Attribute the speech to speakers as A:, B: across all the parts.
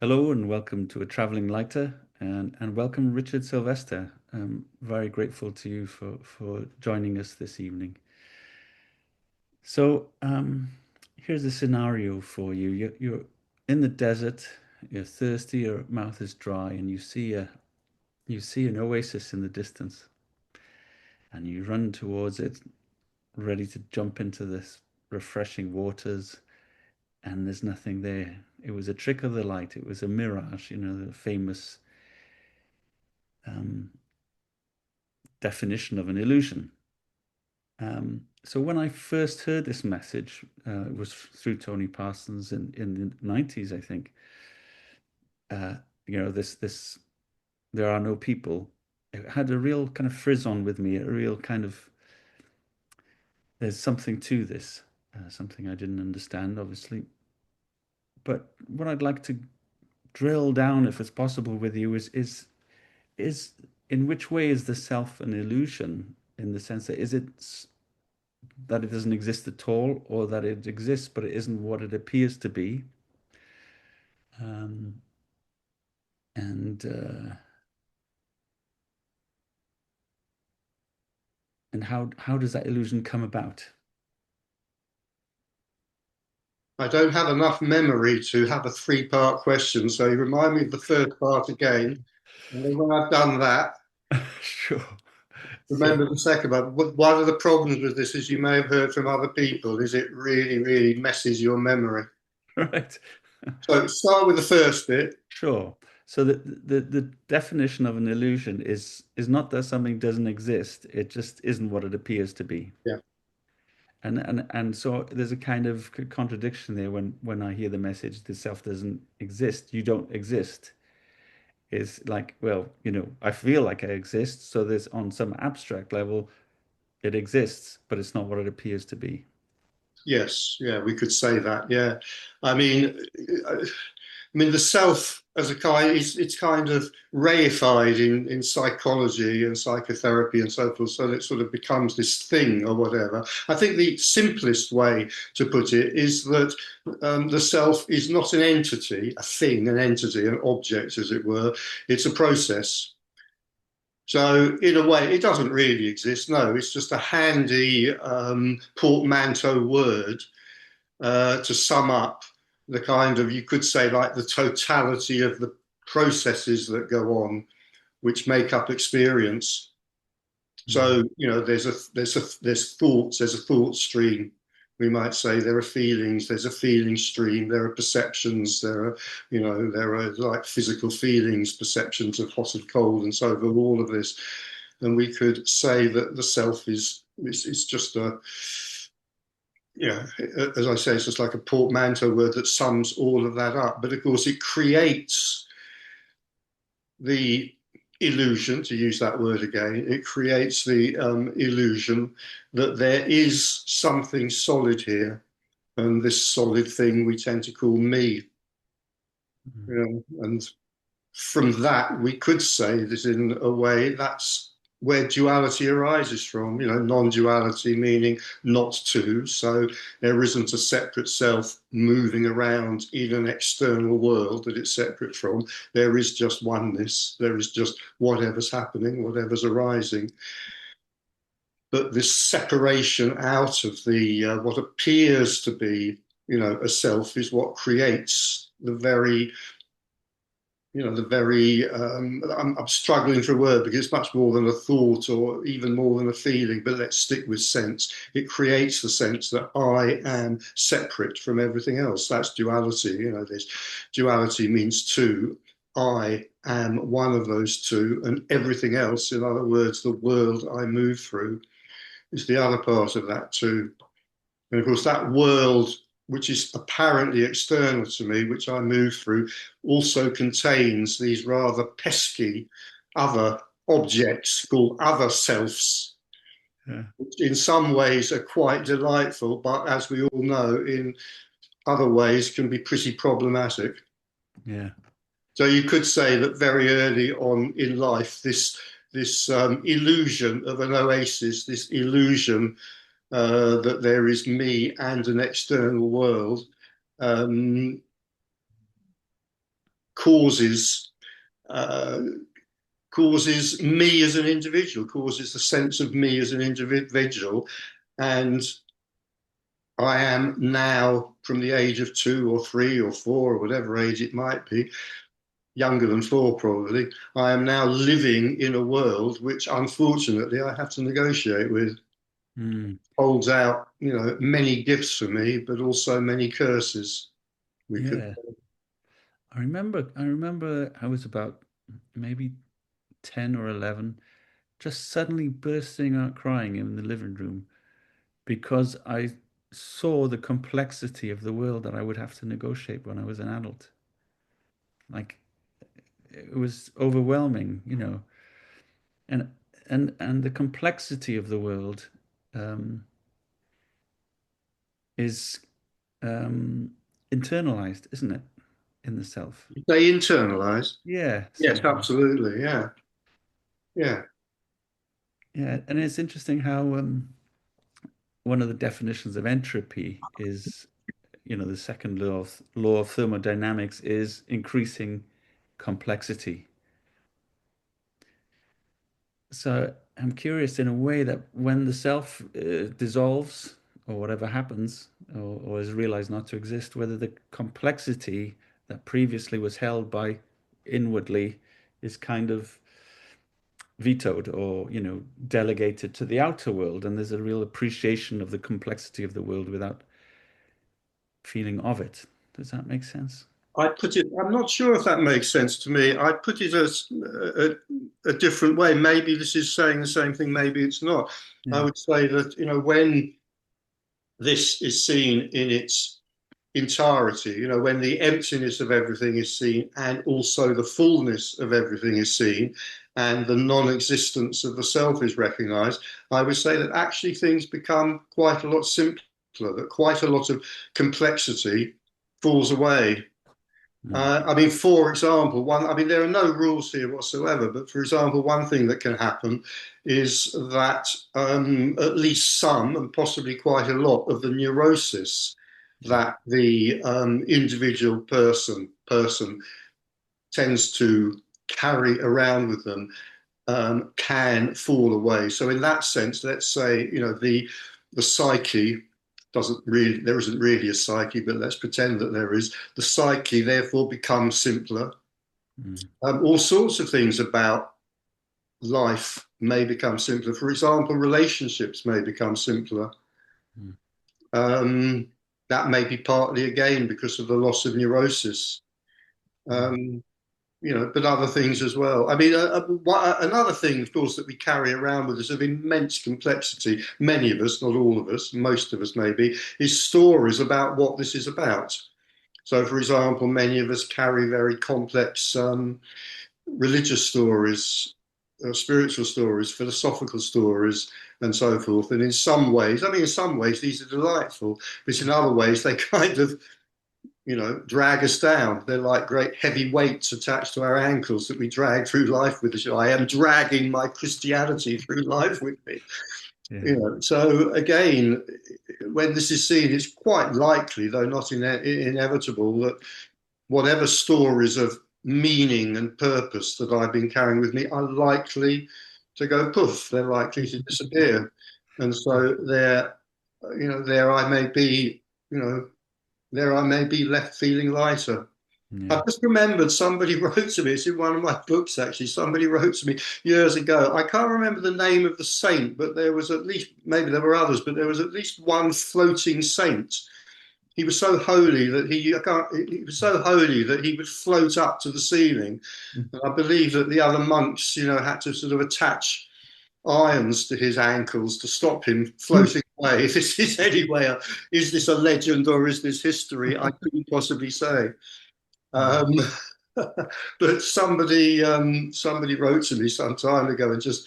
A: Hello and welcome to A Traveling Lighter and welcome Richard Sylvester. I'm very grateful to you for joining us this evening. So here's a scenario for you. You're in the desert, you're thirsty, your mouth is dry, and you see an oasis in the distance, and you run towards it, ready to jump into this refreshing waters, and there's nothing there. It was a trick of the light, it was a mirage, the famous um, definition of an illusion. So when I first heard this message, it was through Tony Parsons in the 90s, I think. Uh, this there are no people. It had a real kind of frizz on with me, a real kind of there's something to this, something I didn't understand, obviously. But what I'd like to drill down, if it's possible, with you is in which way is the self an illusion? In the sense that is it that it doesn't exist at all, or that it exists but it isn't what it appears to be. Um, and uh, and how does that illusion come about?
B: I don't have enough memory to have a three-part question, so you remind me of the first part again. And then when I've done that,
A: Sure. So,
B: remember the second part. One of the problems with this, as you may have heard from other people, is it really, really messes your memory.
A: right.
B: So start with the first bit.
A: Sure. So the definition of an illusion is not that something doesn't exist, it just isn't what it appears to be.
B: Yeah.
A: And so there's a kind of contradiction there when I hear the message, the self doesn't exist, you don't exist. Is like, well, I feel like I exist, so there's on some abstract level, it exists, but it's not what it appears to be.
B: Yes. Yeah, we could say that. Yeah. I mean, the self as a kind, it's kind of reified in psychology and psychotherapy and so forth, so that it sort of becomes this thing or whatever. I think the simplest way to put it is that the self is not an entity, a thing, an entity, an object, as it were. It's a process. So, in a way, it doesn't really exist. No, it's just a handy portmanteau word to sum up the kind of, you could say, like the totality of the processes that go on, which make up experience.
A: Mm.
B: So, there's thoughts, there's a thought stream. We might say there are feelings, there's a feeling stream, there are perceptions, there are like physical feelings, perceptions of hot and cold and so forth, all of this. And we could say that the self is just a, yeah, as I say, it's just like a portmanteau word that sums all of that up. But of course, it creates the illusion, to use that word again, it creates the illusion that there is something solid here. And this solid thing we tend to call me.
A: Mm.
B: And from that, we could say that in a way, that's where duality arises from, non-duality meaning not two. So there isn't a separate self moving around in an external world that it's separate from. There is just oneness. There is just whatever's happening, whatever's arising. But this separation out of the what appears to be, a self is what creates I'm struggling for a word because it's much more than a thought or even more than a feeling, but let's stick with sense. It creates the sense that I am separate from everything else. That's duality. This duality means two. I am one of those two, and everything else, in other words, the world I move through, is the other part of that too. And of course, that world, which is apparently external to me, which I move through, also contains these rather pesky other objects called other selves,
A: Yeah.
B: which in some ways are quite delightful, but as we all know, in other ways can be pretty problematic.
A: Yeah.
B: So you could say that very early on in life, this illusion of an oasis, this illusion that there is me and an external world, um, causes uh, causes me as an individual, causes the sense of me as an individual. And I am now, from the age of 2 or 3 or 4 or whatever age it might be, younger than 4 probably, I am now living in a world which unfortunately I have to negotiate with.
A: Mm.
B: Holds out, many gifts for me, but also many curses. We could.
A: Yeah. I remember I was about maybe 10 or 11, just suddenly bursting out crying in the living room because I saw the complexity of the world that I would have to negotiate when I was an adult. Like it was overwhelming. And and the complexity of the world um, is um, internalized, isn't it, in the self?
B: They internalize.
A: Yeah,
B: Yes,
A: somehow.
B: absolutely. Yeah, yeah.
A: Yeah, and it's interesting how one of the definitions of entropy is, the second law of thermodynamics is increasing complexity. So I'm curious in a way that when the self dissolves or whatever happens or is realized not to exist, whether the complexity that previously was held by inwardly is kind of vetoed or, delegated to the outer world, and there's a real appreciation of the complexity of the world without feeling of it. Does that make sense?
B: I'm not sure if that makes sense to me. I put it as a different way. Maybe this is saying the same thing, maybe it's not. I
A: Yeah.
B: would say that, when this is seen in its entirety, when the emptiness of everything is seen and also the fullness of everything is seen and the non-existence of the self is recognized, I would say that actually things become quite a lot simpler, that quite a lot of complexity falls away.
A: Mm,
B: I mean, for example, there are no rules here whatsoever, but for example, one thing that can happen is that at least some, and possibly quite a lot, of the neurosis
A: yeah.
B: that the individual person tends to carry around with them can fall away. So in that sense, let's say, the psyche doesn't really, there isn't really a psyche, but let's pretend that there is. The psyche therefore becomes simpler.
A: Mm,
B: All sorts of things about life may become simpler. For example, relationships may become simpler.
A: mm,
B: Um, that may be partly again because of the loss of neurosis.
A: mm,
B: Um, but other things as well. I mean, another thing, of course, that we carry around with us of immense complexity, many of us, not all of us, most of us maybe, is stories about what this is about. So, for example, many of us carry very complex religious stories, spiritual stories, philosophical stories, and so forth. And in some ways, I mean, in some ways, these are delightful, but in other ways, they kind of drag us down. They're like great heavy weights attached to our ankles that we drag through life with us. I am dragging my Christianity through life with me.
A: yeah.
B: So again, when this is seen, it's quite likely, though not inevitable, that whatever stories of meaning and purpose that I've been carrying with me are likely to go poof. They're likely to disappear, and so there I may be, you know, there I may be left feeling lighter. I
A: Yeah.
B: just remembered somebody wrote to me, it's in one of my books actually, somebody wrote to me years ago. I can't remember the name of the saint, but there was at least, maybe there were others, but there was at least one floating saint. He was so holy that he was so holy that he would float up to the ceiling.
A: Mm.
B: And I believe that the other monks, had to sort of attach irons to his ankles to stop him floating away. If this is anyway, is this a legend or is this history? I couldn't possibly say.
A: Mm.
B: Um, but somebody wrote to me some time ago and just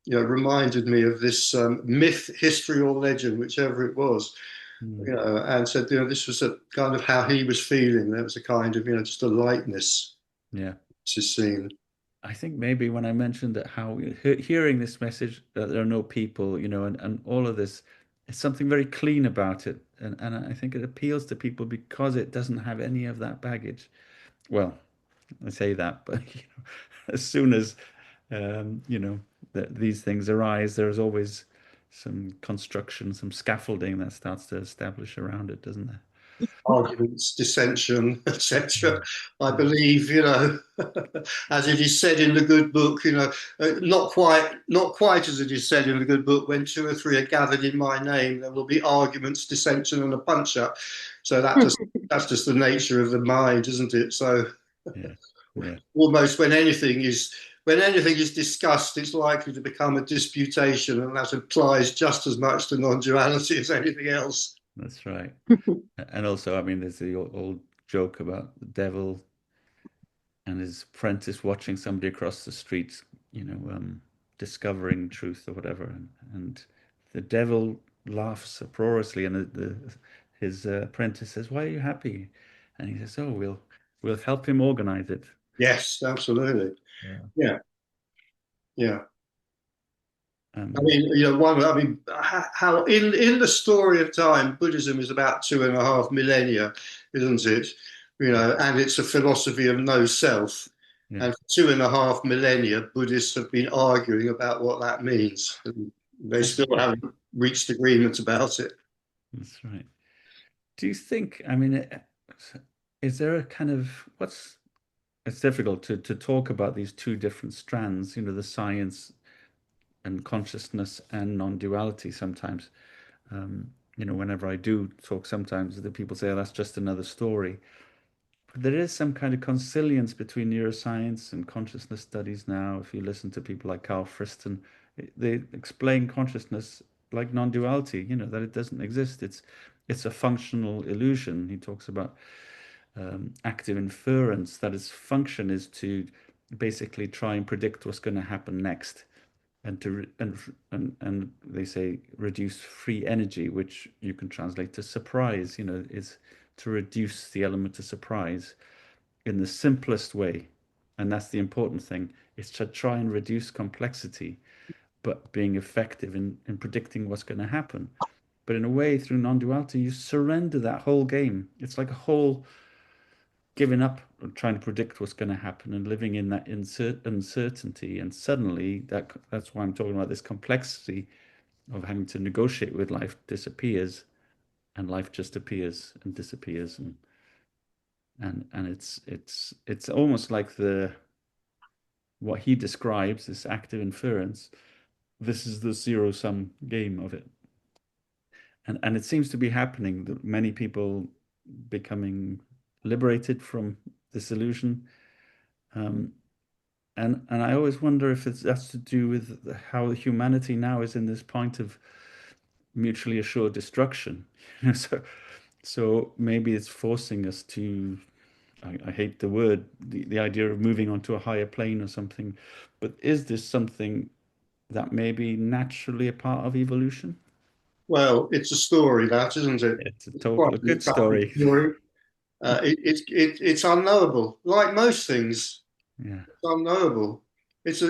B: reminded me of this myth, history, or legend, whichever it was,
A: Mm.
B: and said this was a kind of how he was feeling. There was a kind of just a lightness
A: Yeah.
B: to seen.
A: I think maybe when I mentioned that how hearing this message that there are no people, and all of this, it's something very clean about it. And I think it appeals to people because it doesn't have any of that baggage. Well, I say that, but as soon as these things arise, there's always some construction, some scaffolding that starts to establish around it, doesn't there?
B: Arguments, dissension, etc.
A: Mm.
B: I
A: Yeah,
B: believe, as it is said in the good book, not quite as it is said in the good book, when two or three are gathered in my name, there will be arguments, dissension, and a punch up. So that's just the nature of the mind, isn't it? So
A: yeah, yeah.
B: almost when anything is discussed, it's likely to become a disputation, and that applies just as much to non-duality as anything else.
A: That's right. And also, I mean, there's the old joke about the devil and his apprentice watching somebody across the street, discovering truth or whatever, and the devil laughs uproariously, and his apprentice says, "Why are you happy?" And he says, "Oh, we'll help him organize it."
B: Yes, absolutely.
A: Yeah.
B: Yeah, yeah. I
A: Um,
B: mean, how in the story of time, Buddhism is about 2.5 millennia, isn't it? And it's a philosophy of no self.
A: yeah,
B: And for 2.5 millennia, Buddhists have been arguing about what that means. And they
A: that's
B: still
A: right.
B: haven't reached agreement about it.
A: That's right. Do you think? I mean, is there a kind of what's? It's difficult to talk about these two different strands. The science and consciousness and non-duality sometimes. Whenever I do talk, sometimes the people say, oh, that's just another story. But there is some kind of consilience between neuroscience and consciousness studies now. If you listen to people like Carl Friston, they explain consciousness like non-duality, that it doesn't exist. It's a functional illusion. He talks about active inference, that its function is to basically try and predict what's going to happen next and to and they say reduce free energy, which you can translate to surprise. Is to reduce the element of surprise in the simplest way, and that's the important thing. Is to try and reduce complexity, but being effective in predicting what's going to happen. But in a way, through non-duality, you surrender that whole game. It's like a whole giving up on trying to predict what's going to happen and living in that uncertainty. And suddenly, that's why I'm talking about this complexity of having to negotiate with life disappears, and life just appears and disappears, and it's almost like the what he describes, this active inference. This is the zero sum game of it, and it seems to be happening. That many people becoming liberated from this illusion. Um, and I always wonder if that's to do with how humanity now is in this point of mutually assured destruction. So maybe it's forcing us to, I hate the word, the idea of moving onto a higher plane or something. But is this something that may be naturally a part of evolution?
B: Well, it's a story, that isn't it?
A: It's a
B: It's quite
A: total
B: an
A: good
B: attractive
A: story.
B: story. It's unknowable, like most things.
A: Yeah.
B: It's unknowable. It's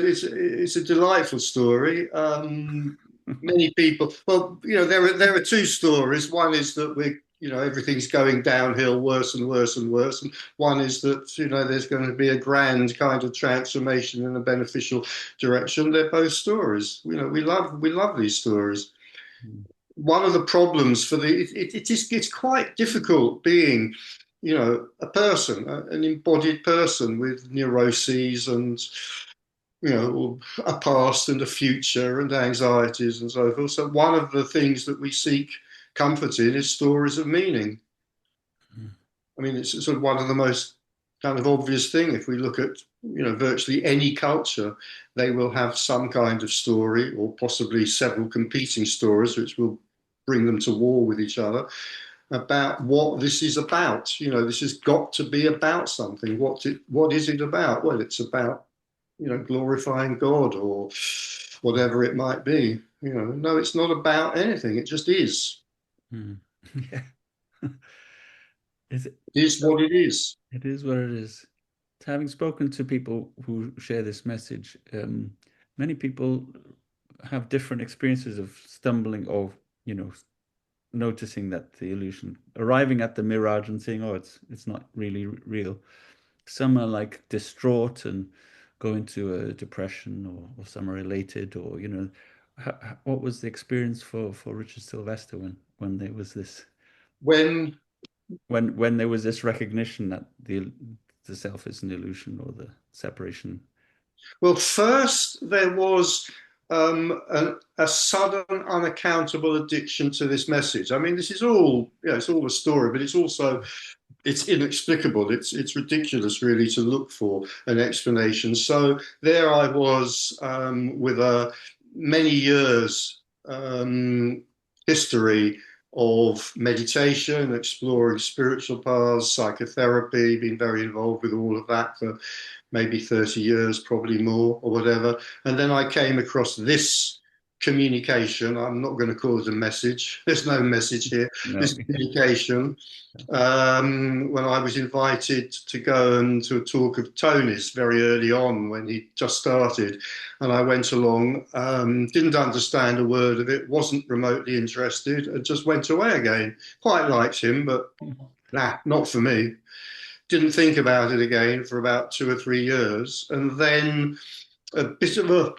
B: a delightful story. Many people, well, there are two stories. One is that everything's going downhill worse and worse and worse, and one is that there's going to be a grand kind of transformation in a beneficial direction. They're both stories. We love these stories.
A: Mm.
B: One of the problems for it's quite difficult being a person, an embodied person with neuroses and a past and a future and anxieties and so forth. So one of the things that we seek comfort in is stories of meaning.
A: Mm.
B: I mean, it's sort of one of the most kind of obvious thing. If we look at virtually any culture, they will have some kind of story or possibly several competing stories, which will bring them to war with each other about what this is about. This has got to be about something. What is it about? Well, it's about glorifying God or whatever it might be. No, it's not about anything. It just is.
A: Mm. Yeah. Is it?
B: It is what it is.
A: It is what it is. Having spoken to people who share this message, many people have different experiences of stumbling or, noticing that the illusion, arriving at the mirage and saying, "Oh, it's not really real." some are like distraught and go into a depression, or some are elated, or what was the experience for Richard Sylvester when there was this
B: When
A: when there was this recognition that the self is an illusion, or the separation.
B: Well, first there was a sudden, unaccountable addiction to this message. I mean, this is all, it's all a story, but it's inexplicable. It's ridiculous, really, to look for an explanation. So there I was with a many years history of meditation, exploring spiritual paths, psychotherapy, been very involved with all of that for maybe 30 years, probably more or whatever. And then I came across this communication. I'm not going to call it a message. There's no message here.
A: No.
B: This communication when I was invited to go and to a talk of Tony's very early on when he just started. And I went along, didn't understand a word of it, wasn't remotely interested, and just went away again. Quite liked him, but nah, not for me. Didn't think about it again for about 2 or 3 years. And then a bit of a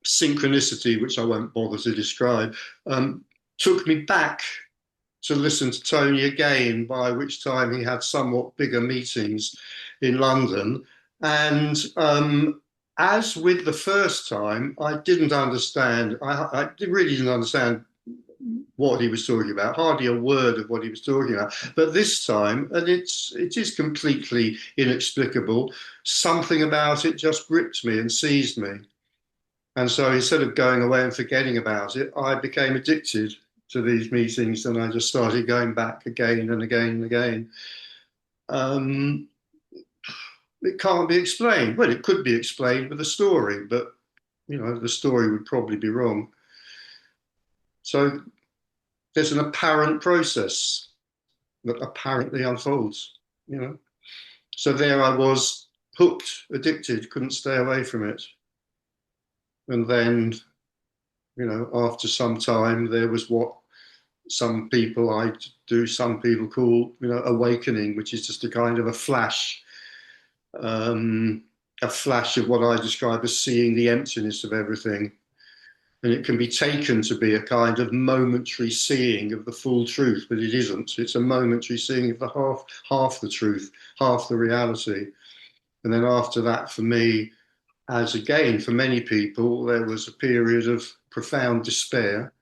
B: synchronicity, which I won't bother to describe, took me back to listen to Tony again, by which time he had somewhat bigger meetings in London. And as with the first time, I didn't understand, I really didn't understand what he was talking about, hardly a word of what he was talking about. But this time, and it is completely inexplicable, something about it just gripped me and seized me. And so instead of going away and forgetting about it, I became addicted to these meetings, and I just started going back again and again and again. Um, it can't be explained. Well, it could be explained with a story, but the story would probably be wrong. So there's an apparent process that apparently unfolds. You know, so there I was, hooked, addicted, couldn't stay away from it. And then, after some time, there was what some people call, awakening, which is just a kind of um, a flash of what I describe as seeing the emptiness of everything. And it can be taken to be a kind of momentary seeing of the full truth, but it isn't. It's a momentary seeing of the half the truth, half the reality. And then after that, for me, as again for many people, there was a period of profound despair,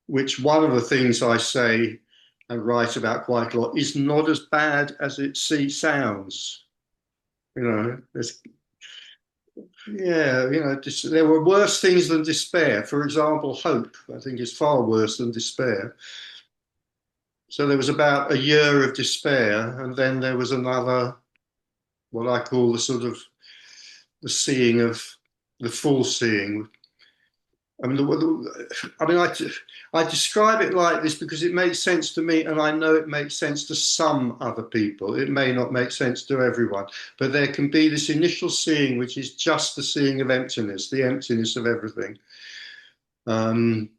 B: which one of the things I say and write about quite a lot is not as bad as it sounds. There's, yeah, there were worse things than despair. For example, hope, I think, is far worse than despair. So there was about a year of despair, and then there was another, what I call the sort of the seeing of the full seeing. I mean, I describe it like this because it makes sense to me, and I know it makes sense to some other people. It may not make sense to everyone, but there can be this initial seeing, which is just the seeing of emptiness, the emptiness of everything. Um,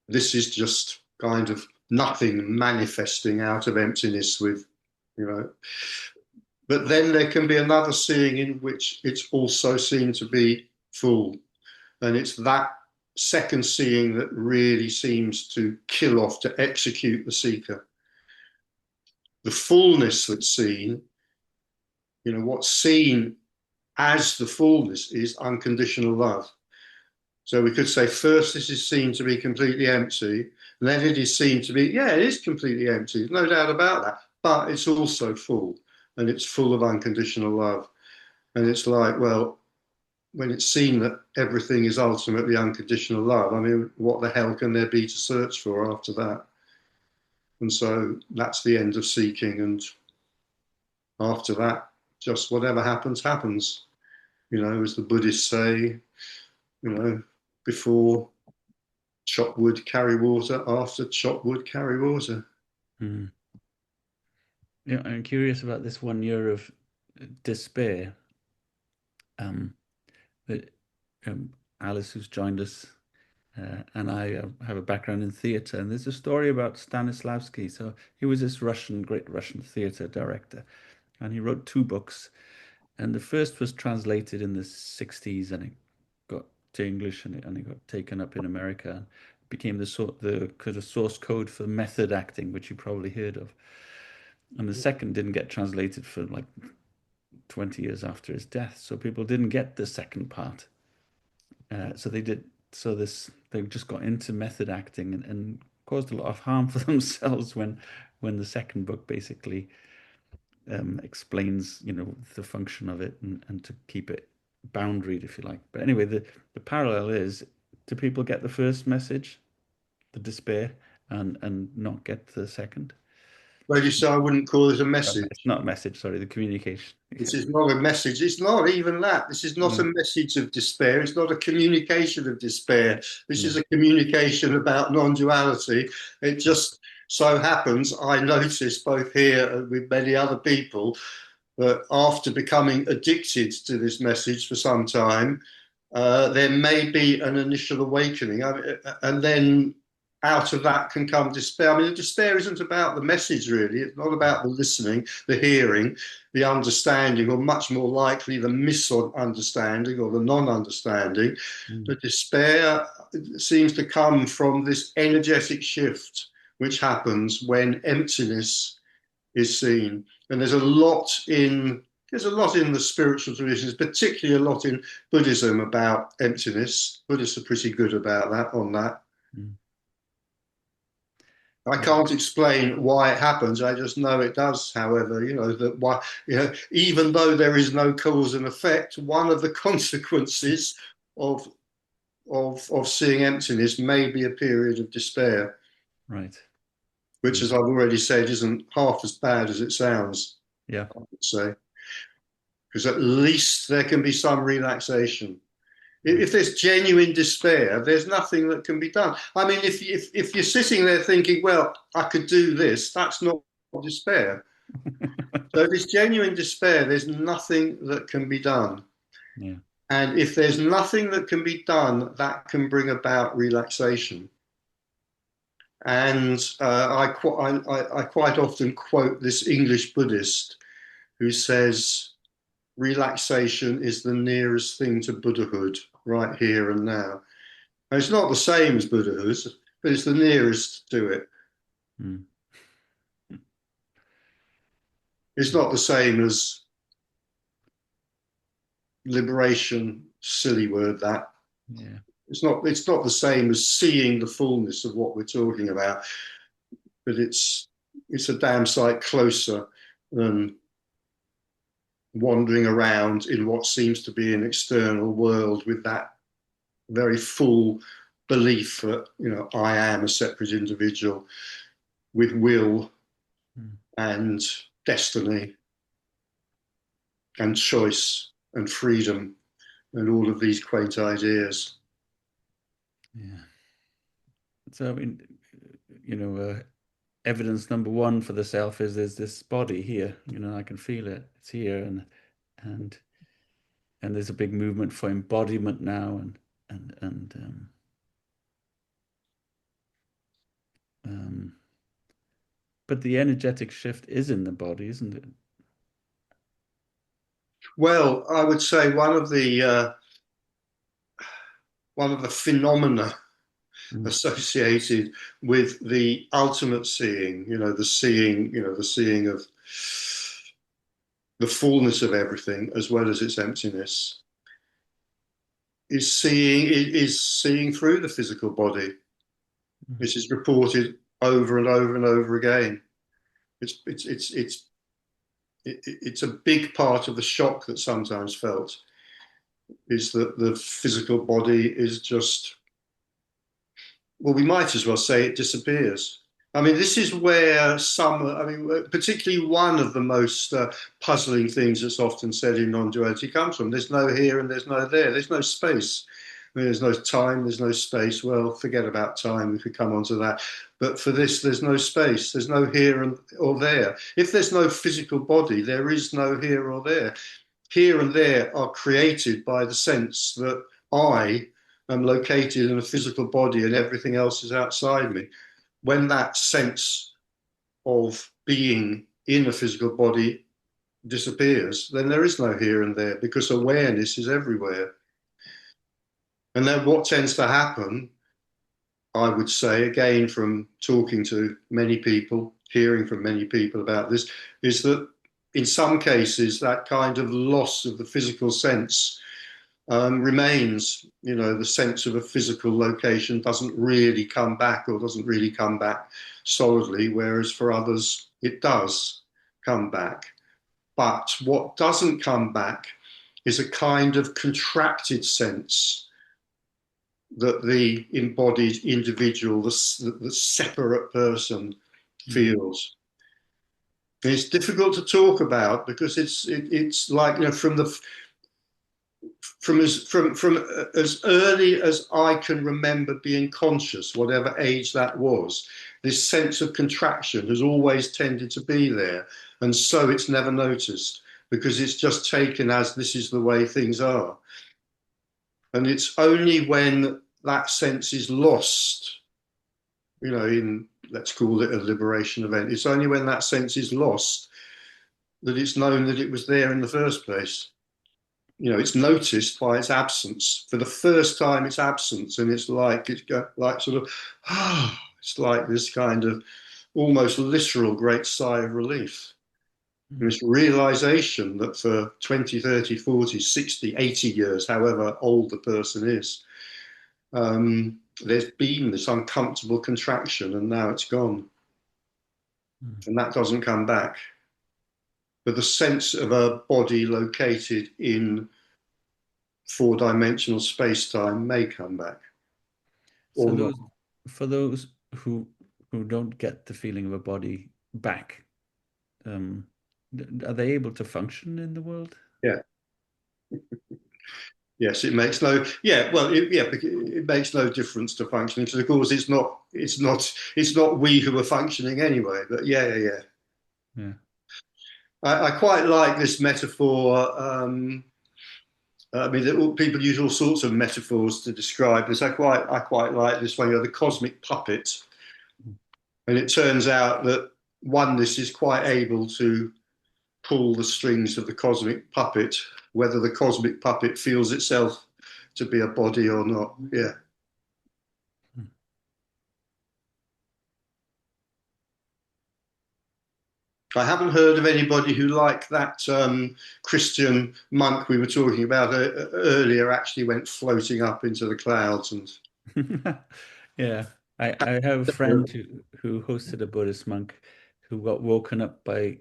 B: this is just kind of nothing manifesting out of emptiness with, you know. But then there can be another seeing in which it's also seen to be full. And it's that second seeing that really seems to kill off, to execute the seeker. The fullness that's seen, what's seen as the fullness is unconditional love. So we could say first this is seen to be completely empty, and then it is seen to be, yeah, it is completely empty, no doubt about that, but it's also full, and it's full of unconditional love. And it's like, well, when it's seen that everything is ultimately unconditional love, I mean, what the hell can there be to search for after that? And so that's the end of seeking. And after that, just whatever happens, happens. As the Buddhists say, before chop wood, carry water, after chop wood, carry water.
A: Mm. Yeah, I'm curious about this 1 year of despair. Um, that Alice, who's joined us, and I have a background in theatre, and there's a story about Stanislavski. So he was this great Russian theatre director, and he wrote two books. And the first was translated in the 60s, and it got to English, and it got taken up in America. It became the kind of source code for method acting, which you probably heard of. And the second didn't get translated for like 20 years after his death, so people didn't get the second part. So they did. So they just got into method acting and caused a lot of harm for themselves when the second book basically explains, the function of it and to keep it boundaried, if you like. But anyway, the parallel is, do people get the first message, the despair, and not get the second?
B: Well, you say I wouldn't call it a
A: It's
B: message.
A: not a message, sorry, the communication.
B: This is not a message. It's not even that. This is not a
A: No,
B: message of despair. It's not a communication of despair. This is
A: no,
B: a communication about non-duality. It just so happens, I noticed both here and with many other people, that after becoming addicted to this message for some time, there may be an initial awakening. And then out of that can come despair. I mean, the despair isn't about the message, really. It's not about the listening, the hearing, the understanding, or much more likely the misunderstanding or the non-understanding.
A: mm,
B: The despair seems to come from this energetic shift which happens when emptiness is seen. And there's a lot in the spiritual traditions, particularly a lot in Buddhism about emptiness. Buddhists are pretty good about that, on that.
A: mm.
B: I
A: Yeah,
B: can't explain why it happens. I just know it does. However, that why, even though there is no cause and effect, one of the consequences of of seeing emptiness may be a period of despair,
A: right.
B: which,
A: Mm,
B: as I've already said, isn't half as bad as it sounds,
A: yeah,
B: I would say, because at least there can be some relaxation.
A: right.
B: If there's genuine despair, there's nothing that can be done. I mean, if you're sitting there thinking, well, I could do this, that's not despair. So if it's genuine despair, there's nothing that can be done.
A: Yeah.
B: And if there's nothing that can be done, that can bring about relaxation. And I quite often quote this English Buddhist who says, relaxation is the nearest thing to Buddhahood right here and now. And it's not the same as Buddhahood, but it's the nearest to it.
A: Mm,
B: It's not the same as liberation, silly word that.
A: yeah.
B: It's not the same as seeing the fullness of what we're talking about, but it's a damn sight closer than wandering around in what seems to be an external world with that very full belief that, I am a separate individual with will
A: Mm,
B: and destiny and choice and freedom and all of these quaint ideas.
A: yeah. So I mean, evidence number one for the self is there's this body here. I can feel it. It's here, and and there's a big movement for embodiment now, and um, but the energetic shift is in the body, isn't it?
B: Well, I would say one of the phenomena
A: Mm,
B: associated with the ultimate seeing, the seeing of the fullness of everything as well as its emptiness, is seeing through the physical body.
A: mm,
B: This is reported over and over and over again. It's a big part of the shock that sometimes felt is that the physical body is just, well, we might as well say it disappears. I mean, this is where particularly one of the most puzzling things that's often said in non-duality comes from. There's no here and there's no there. There's no space. I mean, there's no time, there's no space. Well, forget about time if we come onto that. But for this, there's no space. There's no here or there. If there's no physical body, there is no here or there. Here and there are created by the sense that I am located in a physical body and everything else is outside me. When that sense of being in a physical body disappears, then there is no here and there because awareness is everywhere. And then what tends to happen, I would say, again, from talking to many people, hearing from many people about this, is that in some cases, that kind of loss of the physical sense remains. You know, the sense of a physical location doesn't really come back or doesn't really come back solidly, whereas for others, it does come back. But what doesn't come back is a kind of contracted sense that the embodied individual, the separate person,
A: Mm.
B: feels. And it's difficult to talk about because it's like, you know, from as early as I can remember being conscious, whatever age that was, this sense of contraction has always tended to be there, and so it's never noticed because it's just taken as this is the way things are. And it's only when that sense is lost, you know, in, let's call it a liberation event, it's only when that sense is lost that it's known that it was there in the first place. You know, it's noticed by its absence. For the first time, its absence, and it's like like sort of it's like this kind of almost literal great sigh of relief. And
A: Mm.
B: this realization that for 20, 30, 40, 60, 80 years, however old the person is, there's been this uncomfortable contraction and now it's gone.
A: Mm.
B: And that doesn't come back. But the sense of a body located in four-dimensional space-time may come back
A: So
B: or not.
A: those for those who don't get the feeling of a body back, um, are they able to function in the world?
B: Yeah. Yes, it makes no. Yeah, well, it makes no difference to functioning because, of course, it's not we who are functioning anyway. But yeah.
A: Yeah.
B: I quite like this metaphor. I mean, people use all sorts of metaphors to describe this. I quite like this one. You know, the cosmic puppet, and it turns out that oneness is quite able to pull the strings of the cosmic puppet, whether the cosmic puppet feels itself to be a body or not. Yeah.
A: Mm.
B: I haven't heard of anybody who, like that Christian monk we were talking about earlier, actually went floating up into the clouds. And
A: Yeah. I have a friend who hosted a Buddhist monk who got woken up by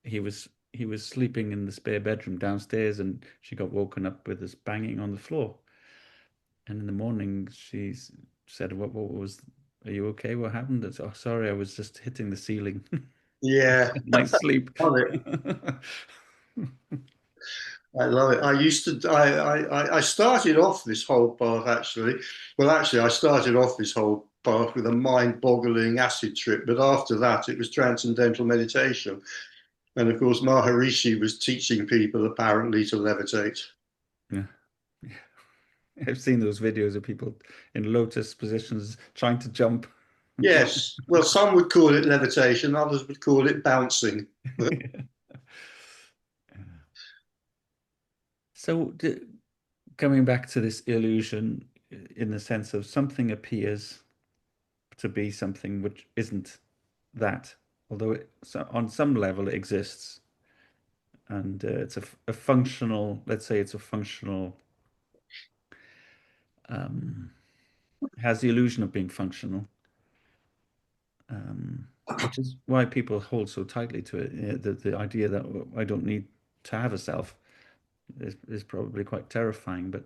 A: he was sleeping in the spare bedroom downstairs and she got woken up with this banging on the floor. And in the morning said, what was, are you okay? What happened? It's, oh, sorry, I was just hitting the ceiling
B: yeah,
A: in my sleep.
B: I love it. I love it. I used to. I started off this whole path actually. Well, actually, I started off this whole path with a mind-boggling acid trip, but after that, it was transcendental meditation. And of course, Maharishi was teaching people apparently to levitate.
A: Yeah. I've seen those videos of people in lotus positions trying to jump.
B: Yes. Well, some would call it levitation, others would call it bouncing.
A: So, coming back to this illusion in the sense of something appears to be something which isn't that, although on some level it exists, and it's a functional, let's say it's a functional, um, has the illusion of being functional, which is why people hold so tightly to it. The idea that I don't need to have a self is probably quite terrifying. But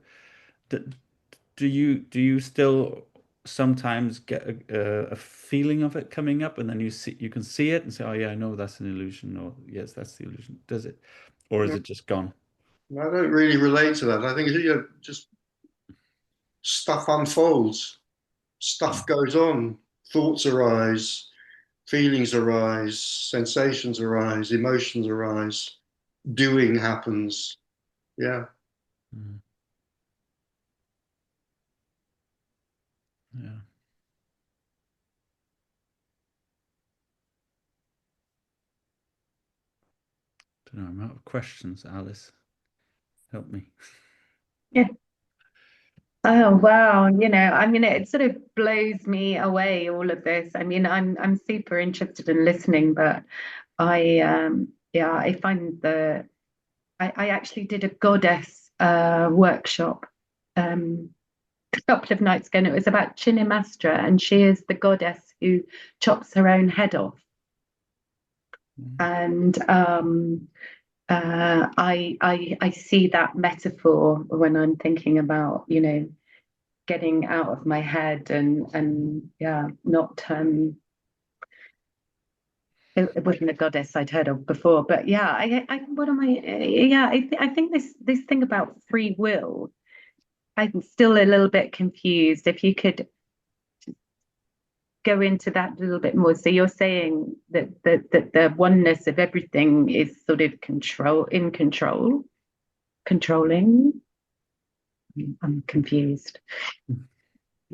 A: do, do you still sometimes get a feeling of it coming up, and then you can see it and say, oh yeah, I know that's an illusion, or yes, that's the illusion. Does it, or is it just gone?
B: I don't really relate to that. I think just stuff unfolds, stuff
A: Mm.
B: goes on, thoughts arise, feelings arise, sensations arise, emotions arise, doing happens. Yeah.
A: Mm. Yeah. don't know, I'm out of questions, Alice. Help me.
C: Yeah. Oh wow, I mean it sort of blows me away all of this. I mean, I'm super interested in listening, but I find I actually did a goddess workshop um a couple of nights ago, and it was about Chinimastra, and she is the goddess who chops her own head off.
A: Mhm.
C: And I see that metaphor when I'm thinking about, getting out of my head and yeah, not it wasn't a goddess I'd heard of before, but yeah, I what am I? Yeah, I think this thing about free will, I'm still a little bit confused. If you could go into that a little bit more. So you're saying that the oneness of everything is sort of controlling. I'm confused.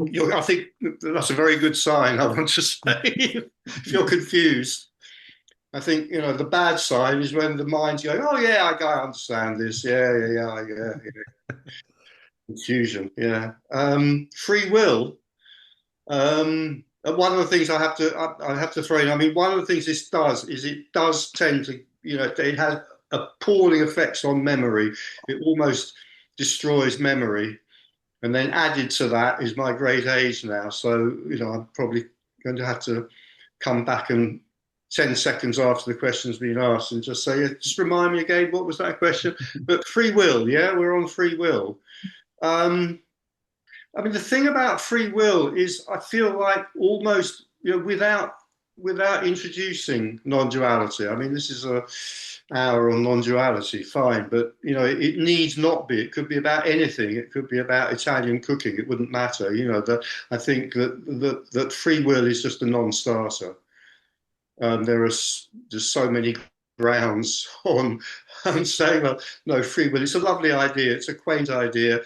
B: I think that's a very good sign, I want to say, if you're confused. I think, the bad sign is when the mind's going, oh, yeah, I understand this. Yeah, yeah, yeah, yeah, yeah. Confusion, yeah. Free will. One of the things I have to throw in, I mean, one of the things this does is it does tend to, it has appalling effects on memory. It almost destroys memory. And then added to that is my great age now. So, I'm probably going to have to come back and 10 seconds after the question's been asked and just say, just remind me again, what was that question? But free will, yeah, we're on free will. Um, I mean, the thing about free will is I feel like almost, without introducing non-duality. I mean, this is a hour on non-duality, fine, but it needs not be. It could be about anything. It could be about Italian cooking. It wouldn't matter. That I think that free will is just a non-starter. There are just so many grounds on saying, well, no, free will. It's a lovely idea. It's a quaint idea.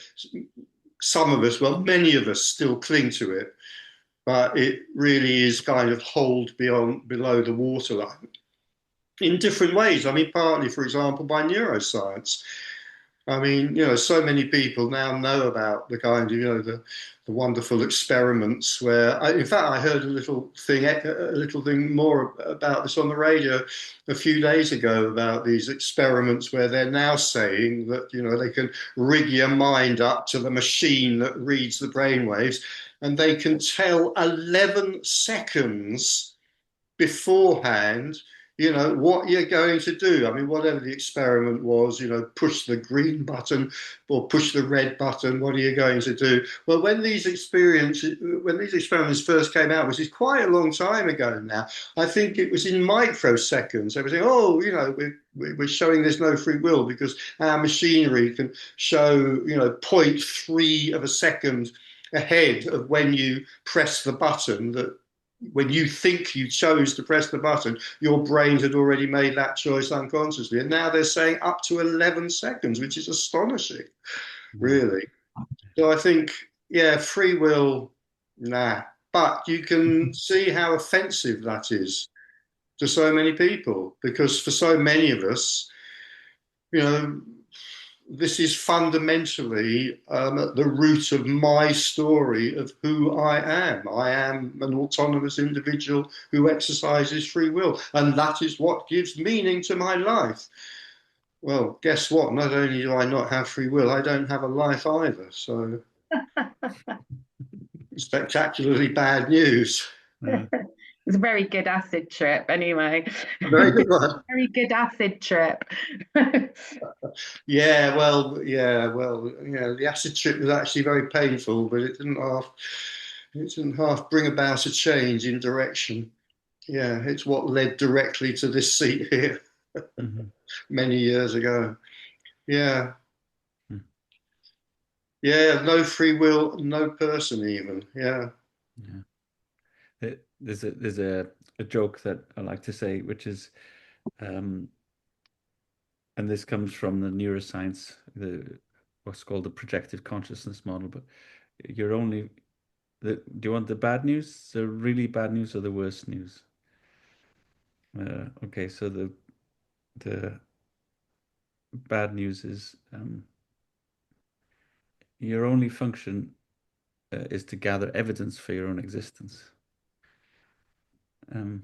B: Some of us, well, many of us still cling to it, but it really is kind of holed below the waterline in different ways. I mean, partly, for example, by neuroscience. I mean, so many people now know about the kind of, the wonderful experiments where, in fact, I heard a little thing more about this on the radio a few days ago about these experiments where they're now saying that, they can rig your mind up to the machine that reads the brainwaves, and they can tell 11 seconds beforehand, what you're going to do. I mean, whatever the experiment was, push the green button or push the red button. What are you going to do? Well, when these experiments first came out, which is quite a long time ago now, I think it was in microseconds. They were saying, oh, we're showing there's no free will because our machinery can show, zero point 0.3 of a second ahead of when you press the button, that when you think you chose to press the button, your brain had already made that choice unconsciously. And now they're saying up to 11 seconds, which is astonishing,
A: Wow.
B: really. So I think, yeah, free will, nah. But you can see how offensive that is to so many people, because for so many of us, you know, this is fundamentally at the root of my story of who I am. I am an autonomous individual who exercises free will, and that is what gives meaning to my life. Well, guess what? Not only do I not have free will, I don't have a life either. So, spectacularly bad news.
A: Yeah.
C: It's a very good acid trip, anyway.
B: A very good one.
C: Very good acid trip.
B: Yeah, the acid trip was actually very painful, but it didn't half bring about a change in direction. Yeah, it's what led directly to this seat here
A: Mhm.
B: many years ago. Yeah,
A: Mm.
B: yeah, no free will, no person even. Yeah.
A: Yeah. There's a joke that I like to say, which is, um, and this comes from the neuroscience, the what's called the projective consciousness model. But you're only do you want the bad news, the really bad news, or the worst news? Okay, so the bad news is your only function is to gather evidence for your own existence. Um,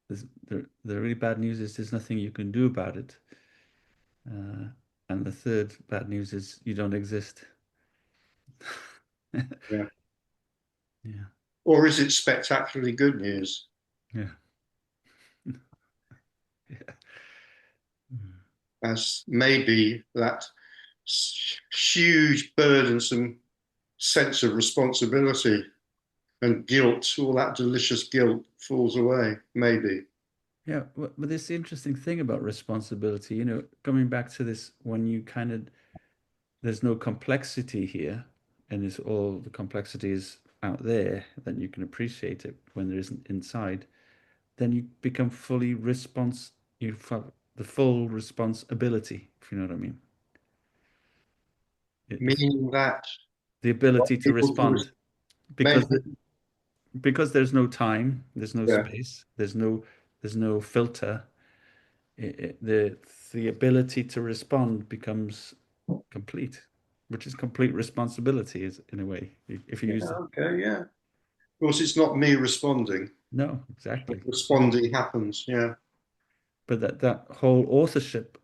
A: the really bad news is there's nothing you can do about it. Uh, and the third bad news is you don't exist.
B: Yeah.
A: Yeah,
B: Or is it spectacularly good news?
A: yeah, yeah. Mm.
B: As maybe that huge, burdensome sense of responsibility and guilt, all that delicious guilt falls away, maybe.
A: Yeah, but this interesting thing about responsibility, coming back to this, when you kind of, there's no complexity here, and it's all the complexity is out there, then you can appreciate it when there isn't inside, then you become fully you have the full responsibility, if you know what I mean. It's
B: Meaning that
A: the ability to
B: able to,
A: respond because
B: maybe,
A: because there's no time, there's no
B: yeah.
A: space, there's no filter. The ability to respond becomes complete, which is complete responsibility, is in a way, if you
B: Yeah,
A: use it.
B: okay, yeah. Of course, it's not me responding.
A: No, exactly.
B: Responding happens, yeah.
A: But that whole authorship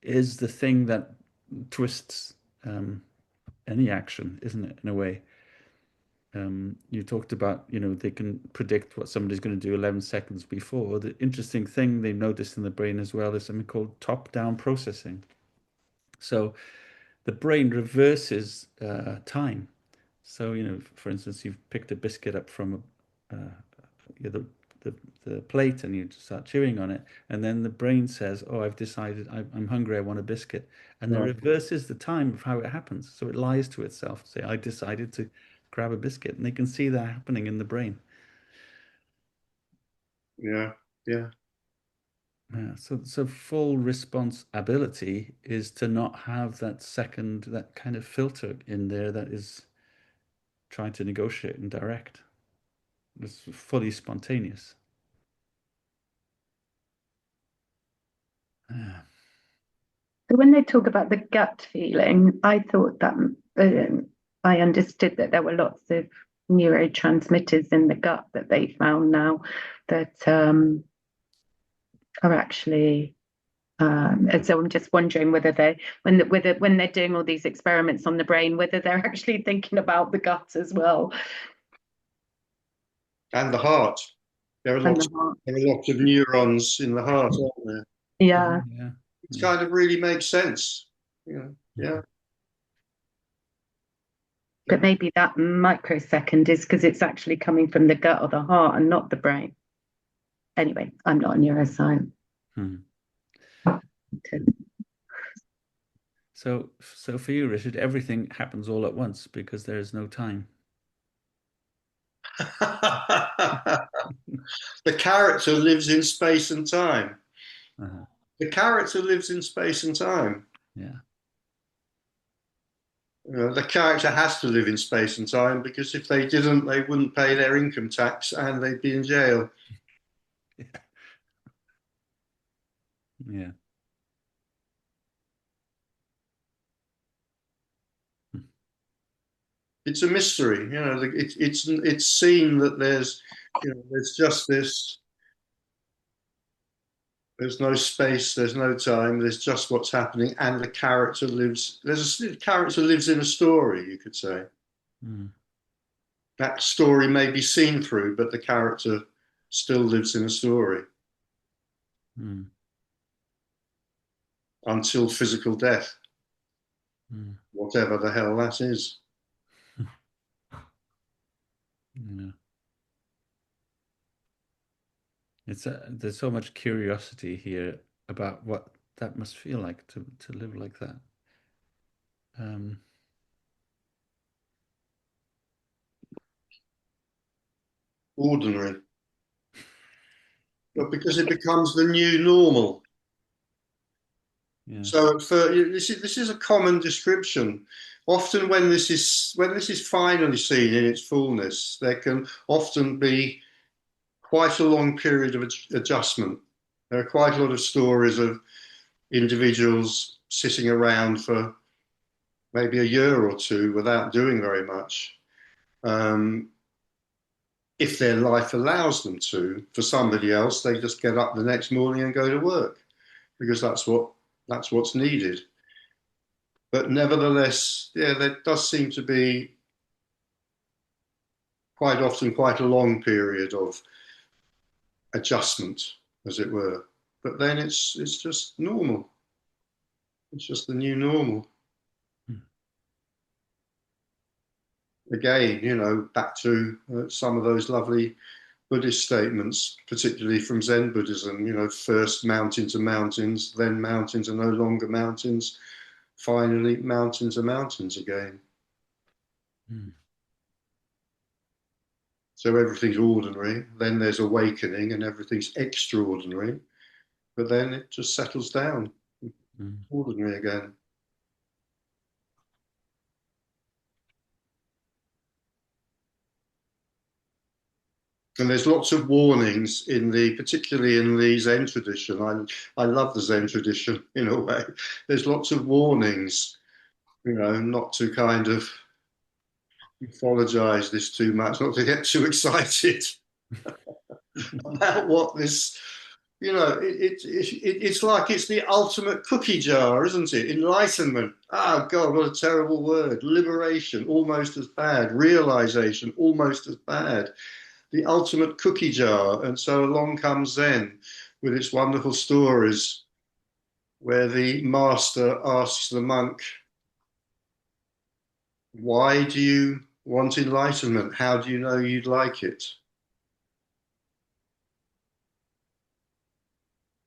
A: is the thing that twists any action, isn't it? In a way, you talked about, they can predict what somebody's going to do 11 seconds before. The interesting thing they noticed in the brain as well is something called top-down processing. So the brain reverses time. So, for instance, you've picked a biscuit up from the, the the plate and you start chewing on it, and then the brain says, "Oh, I've decided I'm hungry. I want a biscuit," and it
B: Right.
A: reverses the time of how it happens. So it lies to itself. Say, "I decided to grab a biscuit," and they can see that happening in the brain.
B: Yeah, yeah.
A: Yeah, so full responsibility is to not have that kind of filter in there that is trying to negotiate and direct. It's fully spontaneous. Yeah.
C: So when they talk about the gut feeling, I thought that I understood that there were lots of neurotransmitters in the gut that they found now that are actually. And so I'm just wondering whether when they're doing all these experiments on the brain, whether they're actually thinking about the gut as well
B: And the heart. There are
C: and
B: lots,
C: the heart.
B: there are lots of neurons in the heart, aren't there?
C: Yeah,
A: Yeah.
B: It
A: Yeah.
B: kind of really makes sense. Yeah, yeah.
C: but maybe that microsecond is because it's actually coming from the gut or the heart and not the brain. Anyway, I'm not a neuroscience.
A: Hmm. So for you, Richard, everything happens all at once because there is no time.
B: The character lives in space and time.
A: Uh-huh.
B: The character lives in space and time.
A: Yeah.
B: The character has to live in space and time because if they didn't, they wouldn't pay their income tax and they'd be in jail.
A: Yeah. Hmm.
B: It's a mystery, it's seen that there's just this. There's no space, there's no time, there's just what's happening, and the character lives. The character lives in a story, you could say.
A: Hmm.
B: That story may be seen through, but the character still lives in a story
A: Hmm.
B: until physical death,
A: Hmm.
B: whatever the hell that is.
A: Yeah. There's so much curiosity here about what that must feel like to live like that. Um,
B: Ordinary, but because it becomes the new normal.
A: yeah.
B: So this is a common description. Often when this is finally seen in its fullness, there can often be quite a long period of adjustment. There are quite a lot of stories of individuals sitting around for maybe a year or two without doing very much. Um, if their life allows them to, for somebody else, they just get up the next morning and go to work because that's what's needed. But nevertheless, yeah, there does seem to be quite often quite a long period of adjustment, as it were. But then it's just normal. It's just the new normal. Again, back to some of those lovely Buddhist statements, particularly from Zen Buddhism, first mountains are mountains, then mountains are no longer mountains, finally mountains are mountains again.
A: Mm.
B: So everything's ordinary, then there's awakening and everything's extraordinary, but then it just settles down,
A: Mm.
B: ordinary again. And there's lots of warnings particularly in the Zen tradition. I love the Zen tradition in a way. There's lots of warnings, not to kind of mythologize this too much, not to get too excited about what this, it's like it's the ultimate cookie jar, isn't it? Enlightenment. Oh God, what a terrible word. Liberation, almost as bad. Realization, almost as bad. The ultimate cookie jar. And so along comes Zen with its wonderful stories where the master asks the monk, why do you want enlightenment? How do you know you'd like it?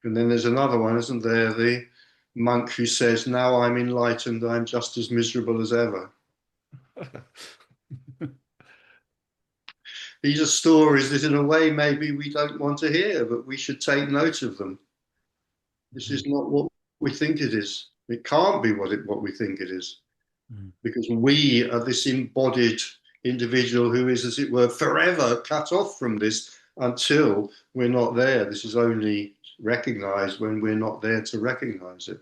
B: And then there's another one, isn't there? The monk who says, now I'm enlightened, I'm just as miserable as ever. These are stories that, in a way, maybe we don't want to hear, but we should take note of them. This is not what we think it is. It can't be what we think it is,
A: Mm.
B: because we are this embodied individual who is, as it were, forever cut off from this until we're not there. This is only recognized when we're not there to recognize it.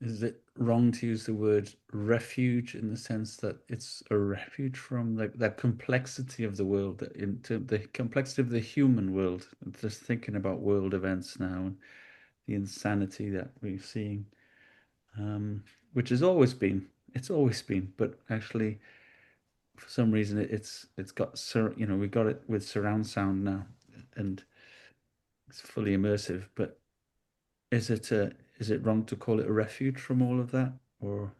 A: Is it wrong to use the word refuge in the sense that it's a refuge from the complexity of the world, into the complexity of the human world? Just thinking about world events now and the insanity that we're seeing, which has always been, it's always been, but actually, for some reason, it's got we got it with surround sound now, and it's fully immersive. But is it wrong to call it a refuge from all of that, or